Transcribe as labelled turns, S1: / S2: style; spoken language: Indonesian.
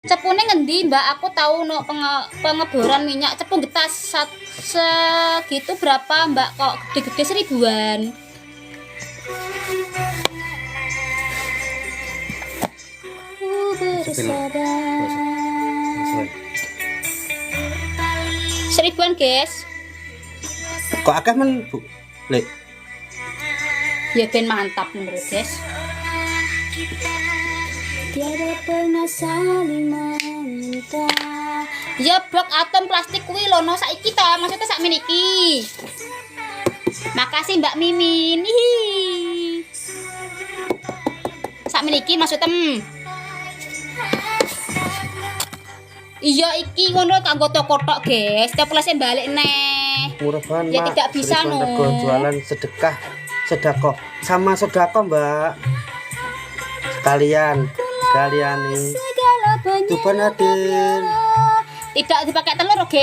S1: Cepune ngendi, Mbak? Aku tahu no pengeboran minyak cepu getas segitu berapa, Mbak? Kok gede-gede seribuan? Seribuan, guys.
S2: Kok akeh men, Bu? Lek.
S1: Ya ben mantap menurut, guys. Tiada pernah saling meminta. Ya blok atom plastik kuwi lho no saiki to, maksudnya sak meniki. Makasih Mbak Mimin. Hihi. Sak meniki maksudnya. Iya iki ngono kanggo toko tok, guys. Coplase balik neh.
S2: Murah banget,
S1: Ya
S2: Mak.
S1: tidak bisa no.
S2: Jualan sedekah, sedekah sama sedekah, Mbak. Sekalian nih. Tuban hadir.
S1: Tidak dipakai telur, oke?